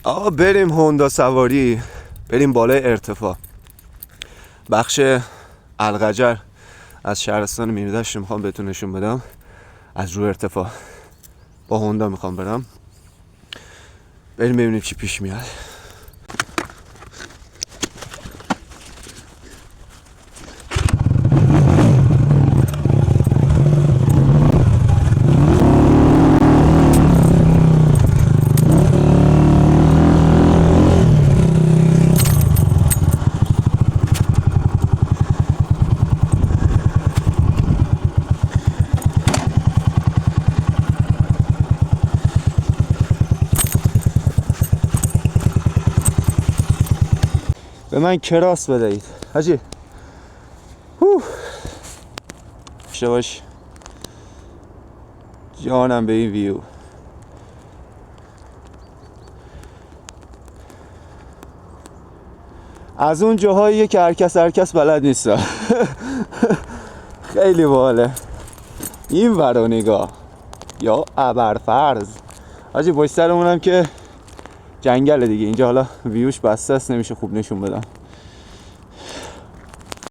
آقا بریم هوندا سواری، بریم بالای ارتفاع. بخش القجر از شهرستان میردشت میخوام بهتون نشون بدم. از رو ارتفاع با هوندا میخوام برم. بریم ببینیم چی پیش میاد. به من کراس بدهید حاجی. باش جانم به این ویو. از اون جاهاییه که هر کس بلد نیست. خیلی باحاله. این ورا نگاه یا ابرفرز حاجی. پشت سرمونم که جنگله دیگه، اینجا حالا ویوش بسته است، نمیشه خوب نشون بدم.